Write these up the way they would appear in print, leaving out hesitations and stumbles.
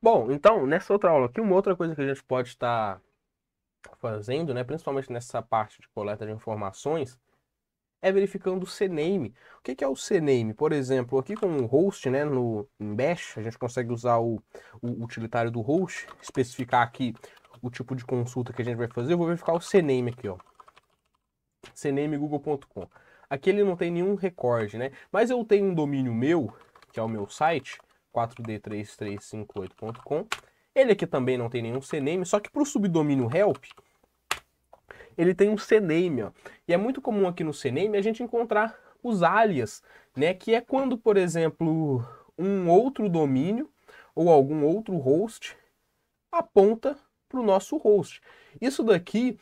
Bom, então, nessa outra aula aqui, uma outra coisa que a gente pode estar fazendo, né, principalmente nessa parte de coleta de informações, é verificando o CNAME. O que é o CNAME? Por exemplo, aqui com o host, né, em Bash, a gente consegue usar o utilitário do host, especificar aqui o tipo de consulta que a gente vai fazer. Eu vou verificar o CNAME aqui, ó. cnamegoogle.com. Aqui ele não tem nenhum recorde, né? Mas eu tenho um domínio meu, que é o meu site, 4d3358.com. Ele aqui também não tem nenhum CNAME, só que para o subdomínio help, ele tem um CNAME, ó. E é muito comum aqui no CNAME a gente encontrar os alias, né? Que é quando, por exemplo, um outro domínio ou algum outro host aponta para o nosso host. Isso daqui,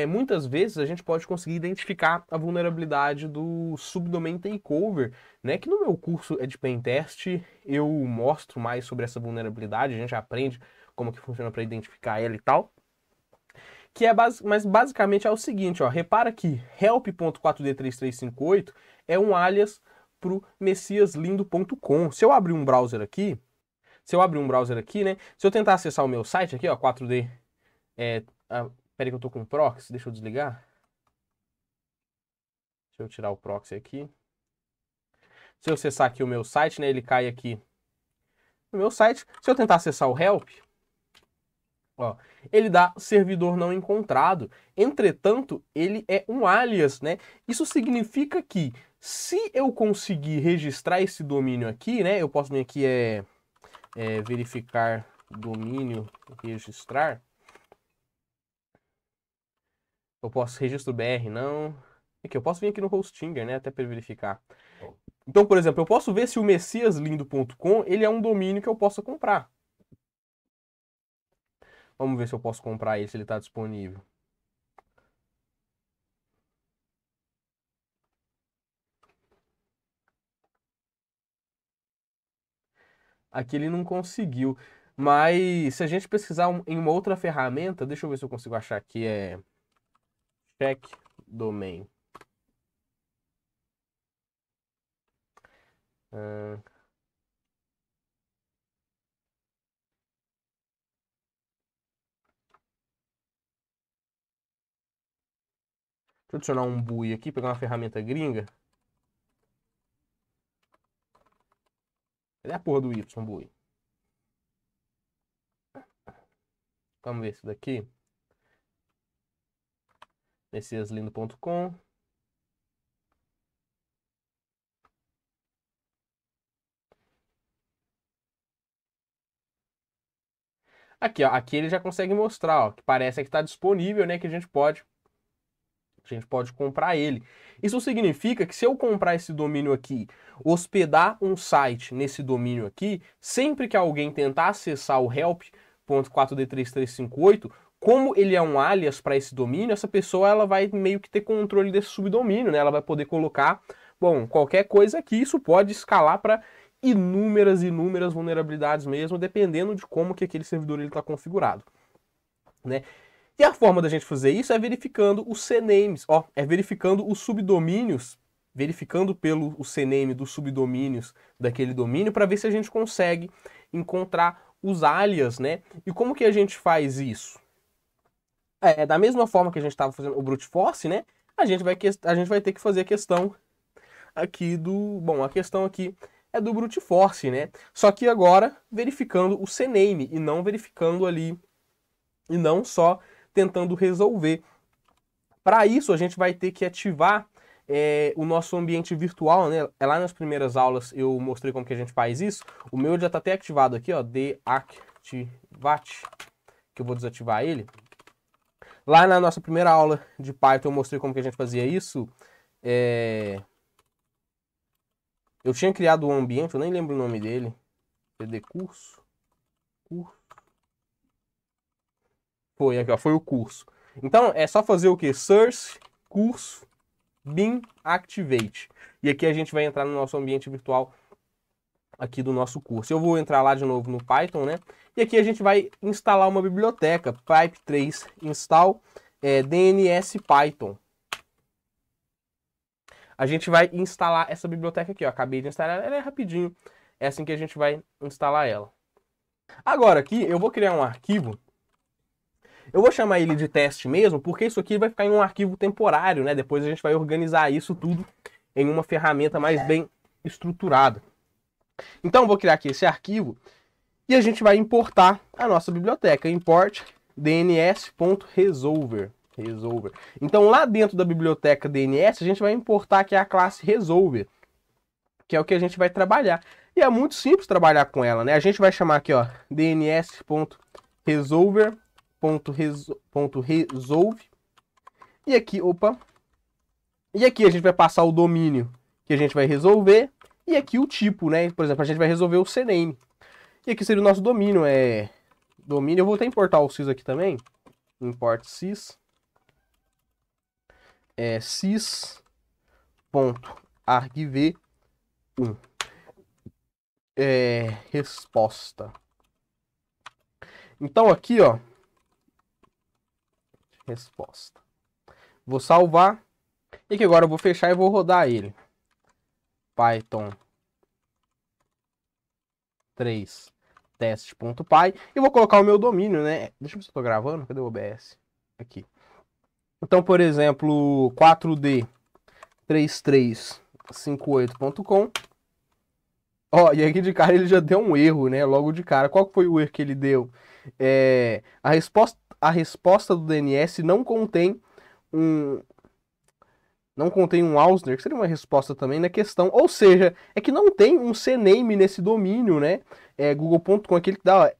muitas vezes, a gente pode conseguir identificar a vulnerabilidade do subdomain takeover, né? Que no meu curso é de pentest, eu mostro mais sobre essa vulnerabilidade, a gente aprende como que funciona para identificar ela e tal. Que é mas basicamente é o seguinte, ó, repara que help.4d3358 é um alias para o messiaslindo.com. Se eu abrir um browser aqui, né? Se eu tentar acessar o meu site aqui, ó, 4D. Peraí que eu tô com proxy, deixa eu desligar. Deixa eu tirar o proxy aqui. Se eu acessar aqui o meu site, né? Ele cai aqui no meu site. Se eu tentar acessar o help, ó, ele dá servidor não encontrado. Entretanto, ele é um alias, né? Isso significa que se eu conseguir registrar esse domínio aqui, né? Eu posso vir aqui verificar domínio, registrar. Eu posso registro BR, não. Aqui, eu posso vir aqui no Hostinger, né? Até para verificar. Então, por exemplo, eu posso ver se o messiaslindo.com ele é um domínio que eu possa comprar. Vamos ver se eu posso comprar ele, se ele está disponível. Aqui ele não conseguiu. Mas se a gente pesquisar em uma outra ferramenta, deixa eu ver se eu consigo achar aqui, check domain. Deixa eu adicionar um bui aqui, pegar uma ferramenta gringa. Cadê a porra do Y, bui? Vamos ver isso daqui. messiaslindo.com. Aqui, ó, aqui ele já consegue mostrar, ó, que parece que está disponível, né, que a gente pode comprar ele. Isso significa que se eu comprar esse domínio aqui, hospedar um site nesse domínio aqui, sempre que alguém tentar acessar o help.4d3358, como ele é um alias para esse domínio, essa pessoa ela vai meio que ter controle desse subdomínio, né? Ela vai poder colocar, bom, qualquer coisa aqui, isso pode escalar para inúmeras vulnerabilidades mesmo, dependendo de como que aquele servidor está configurado, né? E a forma da gente fazer isso é verificando os CNAMEs, ó, é verificando os subdomínios, verificando pelo o CNAME dos subdomínios daquele domínio para ver se a gente consegue encontrar os alias, né? E como que a gente faz isso? Da mesma forma que a gente estava fazendo o brute force, né? A gente vai ter que fazer a questão aqui bom, a questão aqui é do brute force, né? Só que agora verificando o CNAME e não verificando ali e não só tentando resolver. Para isso, a gente vai ter que ativar o nosso ambiente virtual, né? Lá nas primeiras aulas eu mostrei como que a gente faz isso. O meu já está até ativado aqui, ó, deactivate, que eu vou desativar ele. Lá na nossa primeira aula de Python eu mostrei como que a gente fazia isso. Eu tinha criado um ambiente, eu nem lembro o nome dele. CD curso. Foi aqui, ó, foi o curso. Então é só fazer o que? Source, curso, bin activate. E aqui a gente vai entrar no nosso ambiente virtual aqui do nosso curso. Eu vou entrar lá de novo no Python, né? E aqui a gente vai instalar uma biblioteca, pipe3 install DNS Python. A gente vai instalar essa biblioteca aqui, ó. Acabei de instalar ela, é rapidinho. É assim que a gente vai instalar ela. Agora aqui eu vou criar um arquivo. Eu vou chamar ele de teste mesmo, porque isso aqui vai ficar em um arquivo temporário, né? Depois a gente vai organizar isso tudo em uma ferramenta mais bem estruturada. Então eu vou criar aqui esse arquivo e a gente vai importar a nossa biblioteca. Import dns.resolver. Então lá dentro da biblioteca DNS a gente vai importar aqui a classe resolver, que é o que a gente vai trabalhar. E é muito simples trabalhar com ela, né? A gente vai chamar aqui, ó, dns.resolver.resolve. E aqui, e aqui a gente vai passar o domínio que a gente vai resolver. E aqui o tipo, né? Por exemplo, a gente vai resolver o CNAME. E aqui seria o nosso domínio, domínio. Eu vou até importar o sys aqui também. Import sys. sys.argv1. Resposta. Então aqui, ó, resposta. Vou salvar. E aqui agora eu vou fechar e vou rodar ele. Python 3 teste.py e vou colocar o meu domínio, né? Deixa eu ver se eu tô gravando. Cadê o OBS? Aqui. Então, por exemplo, 4D3358.com. Ó, e aqui de cara ele já deu um erro, né? Logo de cara. Qual foi o erro que ele deu? A resposta do DNS não contém um Ausner, que seria uma resposta também na questão. Ou seja, é que não tem um CNAME nesse domínio, né? Google.com, aquele que dá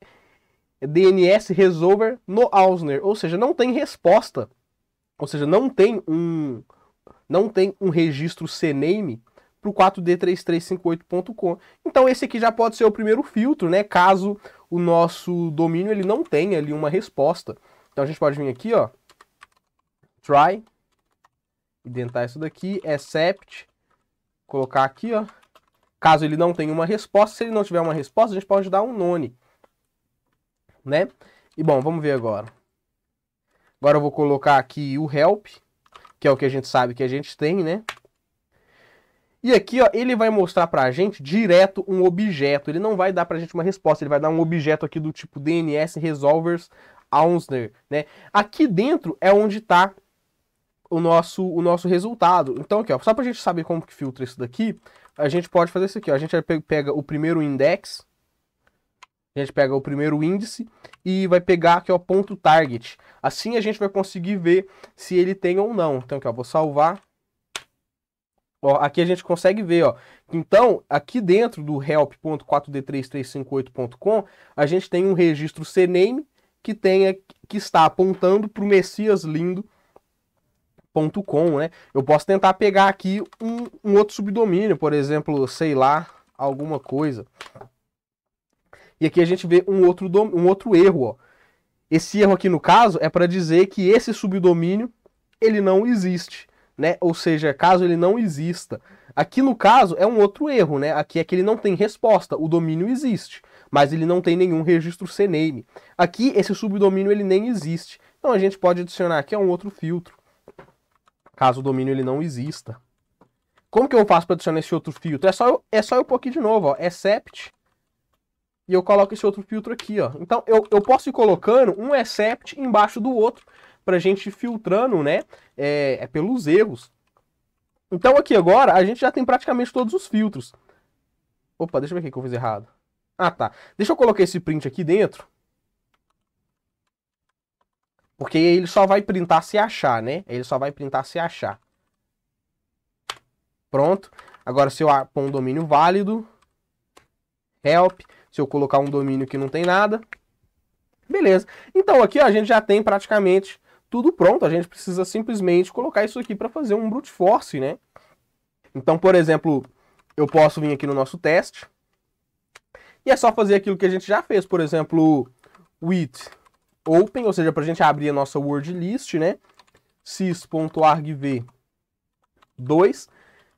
DNS resolver no Ausner. Ou seja, não tem resposta. Ou seja, não tem um registro CNAME para o 4D3358.com. Então esse aqui já pode ser o primeiro filtro, né? Caso o nosso domínio ele não tenha ali uma resposta. Então a gente pode vir aqui, ó, try, identar isso daqui, except, colocar aqui, ó, caso ele não tenha uma resposta. Se ele não tiver uma resposta, a gente pode dar um none, né? E bom, vamos ver agora. Agora eu vou colocar aqui o help, que é o que a gente sabe que a gente tem, né? E aqui, ó, ele vai mostrar pra gente direto um objeto. Ele não vai dar pra gente uma resposta, ele vai dar um objeto aqui do tipo DNS resolvers Ausner, né? Aqui dentro é onde tá o nosso resultado. Então aqui, ó, só pra gente saber como que filtra isso daqui, a gente pode fazer isso aqui, ó. A gente pega o primeiro index, a gente pega o primeiro índice e vai pegar aqui, ó, ponto target. Assim a gente vai conseguir ver se ele tem ou não. Então aqui, ó, vou salvar. Ó, aqui a gente consegue ver, ó. Então, aqui dentro do help.4d3358.com, a gente tem um registro CNAME que está apontando para o messiaslindo.com, né? Eu posso tentar pegar aqui um outro subdomínio, por exemplo, sei lá, alguma coisa. E aqui a gente vê um outro erro, ó. Esse erro aqui no caso é para dizer que esse subdomínio ele não existe, né? Ou seja, caso ele não exista. Aqui no caso é um outro erro, né? Aqui é que ele não tem resposta, o domínio existe, mas ele não tem nenhum registro CNAME. Aqui esse subdomínio ele nem existe. Então a gente pode adicionar aqui um outro filtro, caso o domínio ele não exista. Como que eu faço para adicionar esse outro filtro? É só eu pôr aqui de novo, ó, except, e eu coloco esse outro filtro aqui, ó. Então eu posso ir colocando um except embaixo do outro pra gente ir filtrando, né, pelos erros. Então aqui agora a gente já tem praticamente todos os filtros. Opa, deixa eu ver o que eu fiz errado. Ah, tá. Deixa eu colocar esse print aqui dentro. Porque ele só vai printar se achar, né? Ele só vai printar se achar. Pronto. Agora se eu pôr um domínio válido, help, se eu colocar um domínio que não tem nada, beleza. Então aqui ó, a gente já tem praticamente tudo pronto. A gente precisa simplesmente colocar isso aqui para fazer um brute force, né? Então, por exemplo, eu posso vir aqui no nosso teste e é só fazer aquilo que a gente já fez. Por exemplo, with open, ou seja, para a gente abrir a nossa word list, né? sys.argv2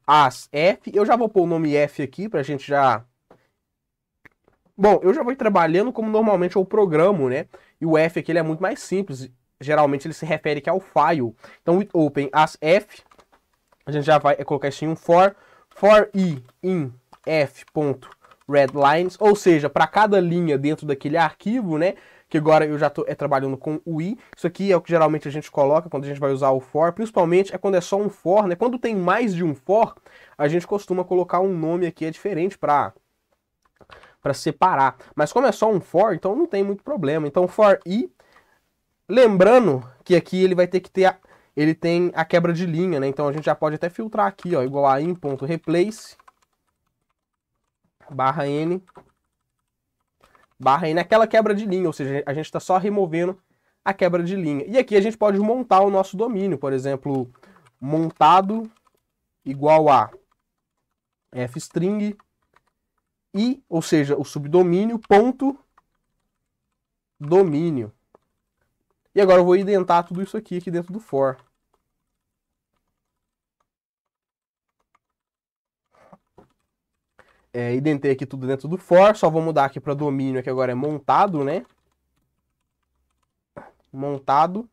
as f. Eu já vou pôr o nome f aqui para a gente já... Bom, eu já vou ir trabalhando como normalmente eu programo, né? E o f aqui ele é muito mais simples. Geralmente ele se refere aqui ao file. Então, with open as f, a gente já vai colocar isso em um for i in f.resolve readlines, ou seja, para cada linha dentro daquele arquivo, né? Que agora eu já estou trabalhando com o i. Isso aqui é o que geralmente a gente coloca quando a gente vai usar o for, principalmente é quando é só um for, né? Quando tem mais de um for, a gente costuma colocar um nome aqui, é diferente para separar. Mas como é só um for, então não tem muito problema. Então for i, lembrando que aqui ele vai ter que ter, ele tem a quebra de linha, né? Então a gente já pode até filtrar aqui, ó, igual a in.replace /n aquela quebra de linha, ou seja, a gente está só removendo a quebra de linha. E aqui a gente pode montar o nosso domínio, por exemplo, montado igual a fstring e, ou seja, o subdomínio ponto domínio. E agora eu vou identar tudo isso aqui dentro do for. Identei aqui tudo dentro do for, só vou mudar aqui para domínio, que agora é montado, né? Montado.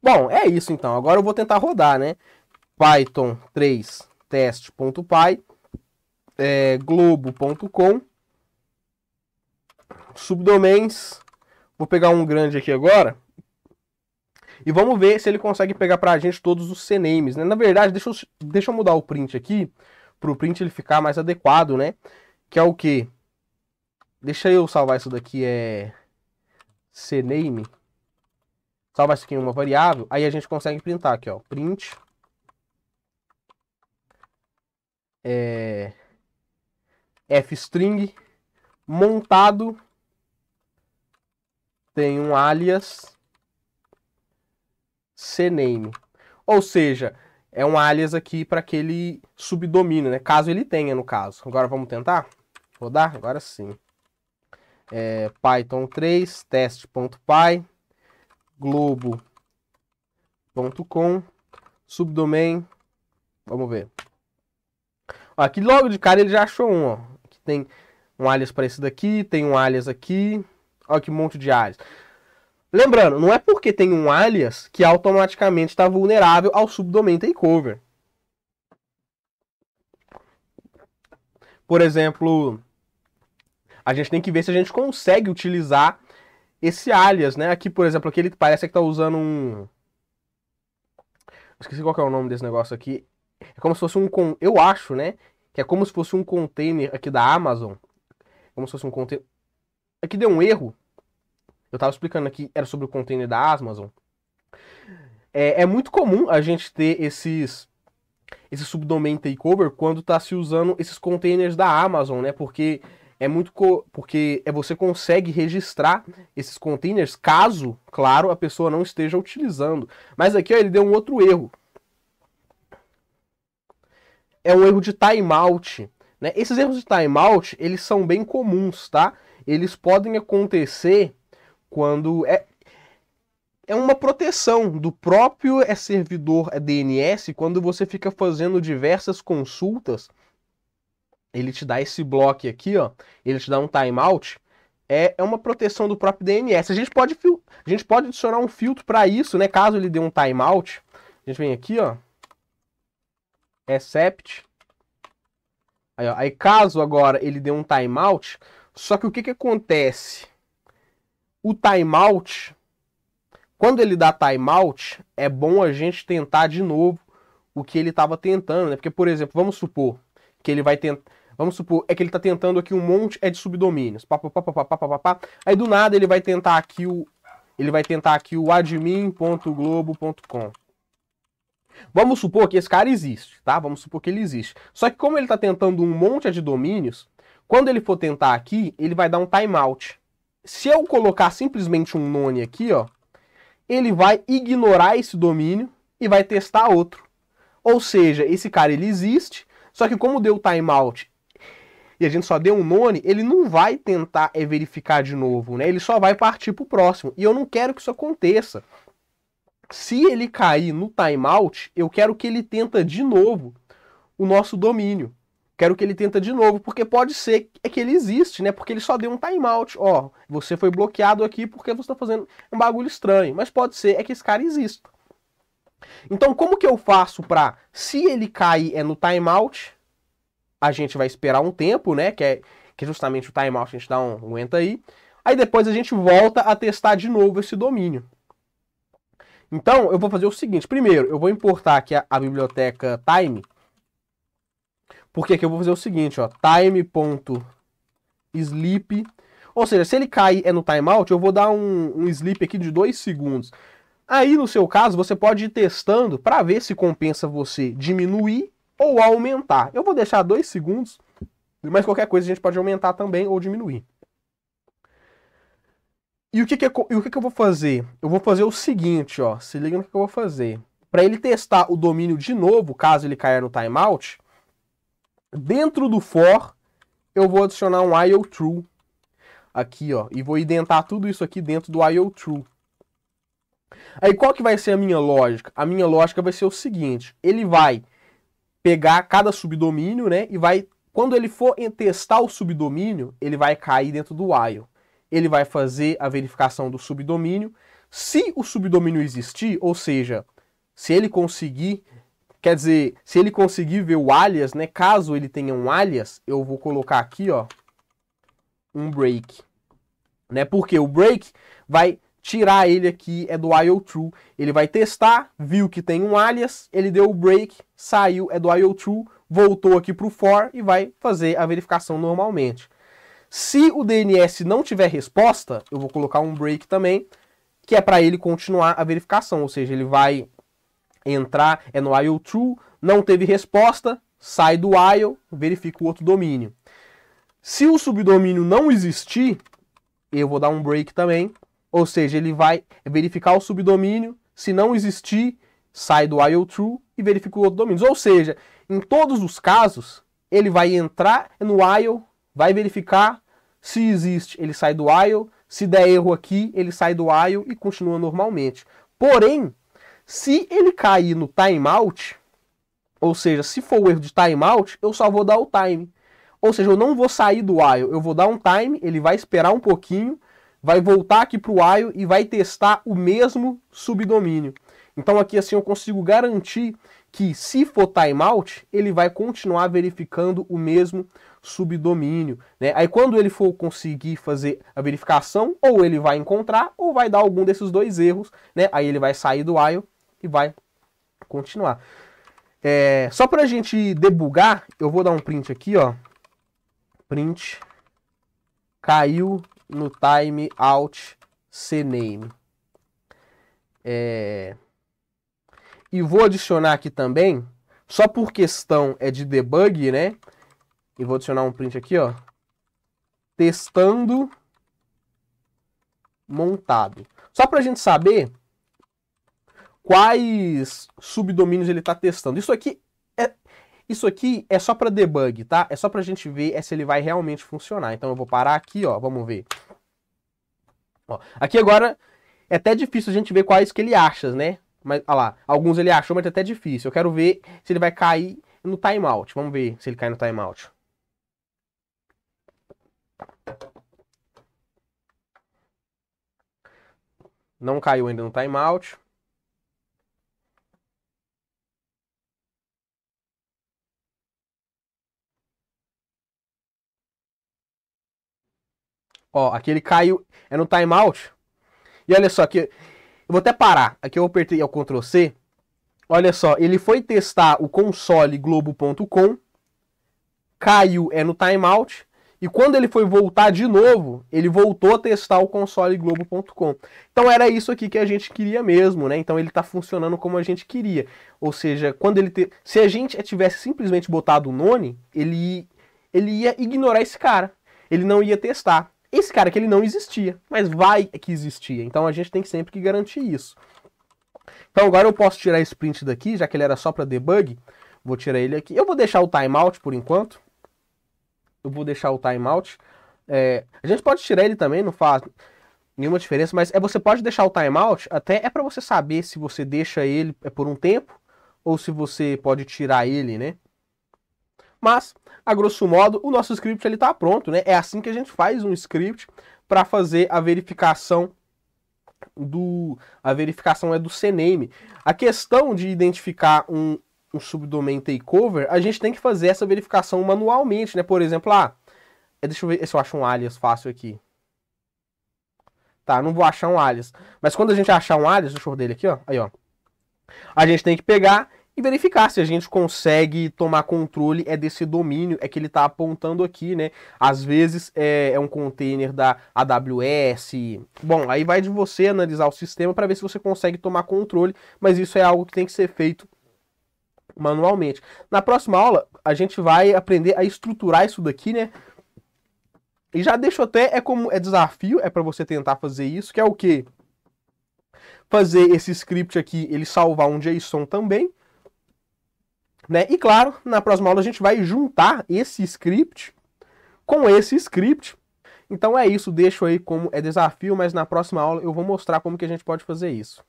Bom, é isso então. Agora eu vou tentar rodar, né? Python 3 test.py globo.com subdomains. Vou pegar um grande aqui agora. E vamos ver se ele consegue pegar pra gente todos os CNAMEs, né? Na verdade, deixa eu mudar o print aqui, pro print ele ficar mais adequado, né? Que é o quê? Deixa eu salvar isso daqui, CNAME. Salvar isso aqui em uma variável, aí a gente consegue printar aqui, ó. Print. Fstring montado tem um alias CNAME. Ou seja, é um alias aqui para aquele subdomínio, né? Caso ele tenha, no caso. Agora vamos tentar rodar? Agora sim. Python 3 test.py globo.com subdomain. Vamos ver. Ó, aqui logo de cara ele já achou um, ó. Aqui tem um alias para esse daqui, tem um alias aqui. Olha que monte de alias. Lembrando, não é porque tem um alias que automaticamente está vulnerável ao subdomain takeover. Por exemplo, a gente tem que ver se a gente consegue utilizar esse alias, né? Aqui, por exemplo, aqui ele parece que está usando um... Esqueci qual que é o nome desse negócio aqui. É como se fosse um... Eu acho, né? Que é como se fosse um container aqui da Amazon. Como se fosse um container... Aqui deu um erro. Eu tava explicando aqui, era sobre o container da Amazon. É muito comum a gente ter esse subdomain takeover quando tá se usando esses containers da Amazon, né? Porque você consegue registrar esses containers caso, claro, a pessoa não esteja utilizando. Mas aqui, ó, ele deu um outro erro. É um erro de timeout, né? Esses erros de timeout, eles são bem comuns, tá? Eles podem acontecer quando é uma proteção do próprio servidor DNS, quando você fica fazendo diversas consultas, ele te dá esse bloco aqui, ó, ele te dá um timeout, é uma proteção do próprio DNS. A gente pode adicionar um filtro para isso, né, caso ele dê um timeout. A gente vem aqui, ó, except, aí caso agora ele dê um timeout, só que o que acontece? O timeout, quando ele dá timeout, é bom a gente tentar de novo o que ele estava tentando, né? Porque, por exemplo, vamos supor que ele vai tentar... Vamos supor, que ele está tentando aqui um monte de subdomínios. Aí do nada ele vai tentar aqui o admin.globo.com. Vamos supor que esse cara existe, tá? Vamos supor que ele existe. Só que como ele está tentando um monte de domínios, quando ele for tentar aqui, ele vai dar um timeout. Se eu colocar simplesmente um none aqui, ó, ele vai ignorar esse domínio e vai testar outro. Ou seja, esse cara ele existe, só que como deu timeout e a gente só deu um none, ele não vai tentar verificar de novo, né? Ele só vai partir para o próximo. E eu não quero que isso aconteça. Se ele cair no timeout, eu quero que ele tenta de novo o nosso domínio. Quero que ele tenta de novo, porque pode ser que ele existe, né? Porque ele só deu um timeout. Ó, você foi bloqueado aqui porque você está fazendo um bagulho estranho. Mas pode ser que esse cara exista. Então, como que eu faço para, se ele cair no timeout, a gente vai esperar um tempo, né? Que é justamente o timeout, a gente dá um aguenta aí. Aí depois a gente volta a testar de novo esse domínio. Então, eu vou fazer o seguinte. Primeiro, eu vou importar aqui a biblioteca time. Porque aqui eu vou fazer o seguinte, ó. Time.sleep. Ou seja, se ele cair no timeout, eu vou dar um sleep aqui de 2 segundos. Aí, no seu caso, você pode ir testando para ver se compensa você diminuir ou aumentar. Eu vou deixar 2 segundos, mas qualquer coisa a gente pode aumentar também ou diminuir. E o que eu vou fazer? Eu vou fazer o seguinte, ó. Se liga no que eu vou fazer. Para ele testar o domínio de novo, caso ele caia no timeout, dentro do for, eu vou adicionar um IOTrue aqui, ó. E vou identar tudo isso aqui dentro do IOTrue. Aí qual que vai ser a minha lógica? A minha lógica vai ser o seguinte. Ele vai pegar cada subdomínio, né? E vai, quando ele for testar o subdomínio, ele vai cair dentro do while. Ele vai fazer a verificação do subdomínio. Se o subdomínio existir, ou seja, se ele conseguir, quer dizer, se ele conseguir ver o alias, né? Caso ele tenha um alias, eu vou colocar aqui, ó, um break, né? Porque o break vai tirar ele aqui do IOTrue. Ele vai testar, viu que tem um alias, ele deu o break, saiu do IOTrue, voltou aqui para o for e vai fazer a verificação normalmente. Se o DNS não tiver resposta, eu vou colocar um break também, que é para ele continuar a verificação, ou seja, ele vai entrar no IOTrue, não teve resposta, sai do IO, verifica o outro domínio. Se o subdomínio não existir, eu vou dar um break também, ou seja, ele vai verificar o subdomínio, se não existir, sai do IOTrue e verifica o outro domínio. Ou seja, em todos os casos, ele vai entrar no IO, vai verificar, se existe, ele sai do IO, se der erro aqui, ele sai do IO e continua normalmente. Porém, se ele cair no timeout, ou seja, se for o erro de timeout, eu só vou dar o time. Ou seja, eu não vou sair do while, eu vou dar um time, ele vai esperar um pouquinho, vai voltar aqui para o while e vai testar o mesmo subdomínio. Então aqui assim eu consigo garantir que se for timeout, ele vai continuar verificando o mesmo subdomínio, né? Aí quando ele for conseguir fazer a verificação, ou ele vai encontrar, ou vai dar algum desses dois erros, né? Aí ele vai sair do while e vai continuar. Só para a gente debugar, eu vou dar um print aqui, ó. Print caiu no timeout cname. E vou adicionar aqui também, só por questão de debug, né? E vou adicionar um print aqui, ó. Testando montado. Só para a gente saber quais subdomínios ele está testando. Isso aqui é só para debug, tá? É só para a gente ver se ele vai realmente funcionar. Então eu vou parar aqui, ó. Vamos ver. Ó, aqui agora é até difícil a gente ver quais que ele acha, né? Mas, olha lá, alguns ele achou, mas é até difícil. Eu quero ver se ele vai cair no timeout. Vamos ver se ele cai no timeout. Não caiu ainda no timeout. Ó, aqui ele caiu no timeout. E olha só, aqui, eu vou até parar. Aqui eu apertei o Ctrl C. Olha só, ele foi testar o console globo.com, caiu no timeout, e quando ele foi voltar de novo, ele voltou a testar o console globo.com. Então era isso aqui que a gente queria mesmo, né? Então ele está funcionando como a gente queria. Ou seja, quando se a gente tivesse simplesmente botado o none, ele ia ignorar esse cara. Ele não ia testar. Esse cara que ele não existia, mas vai que existia. Então a gente tem sempre que garantir isso. Então agora eu posso tirar esse print daqui, já que ele era só para debug. Vou tirar ele aqui. Eu vou deixar o timeout por enquanto. Eu vou deixar o timeout. A gente pode tirar ele também, não faz nenhuma diferença, mas você pode deixar o timeout, até para você saber se você deixa ele por um tempo, ou se você pode tirar ele, né? Mas, a grosso modo, o nosso script está pronto, né? É assim que a gente faz um script para fazer a verificação A verificação é do CNAME. A questão de identificar um subdomain takeover, a gente tem que fazer essa verificação manualmente, né? Por exemplo, deixa eu ver se eu acho um alias fácil aqui. Tá, não vou achar um alias. Mas quando a gente achar um alias, deixa eu ver dele aqui, ó. Aí, ó. A gente tem que pegar e verificar se a gente consegue tomar controle desse domínio, que ele está apontando aqui, né? Às vezes é um container da AWS. Bom, aí vai de você analisar o sistema para ver se você consegue tomar controle, mas isso é algo que tem que ser feito manualmente. Na próxima aula, a gente vai aprender a estruturar isso daqui, né? E já deixo até, como desafio, para você tentar fazer isso, que é o quê? Fazer esse script aqui, ele salvar um JSON também, né? E claro, na próxima aula a gente vai juntar esse script com esse script. Então é isso, deixo aí como desafio, mas na próxima aula eu vou mostrar como que a gente pode fazer isso.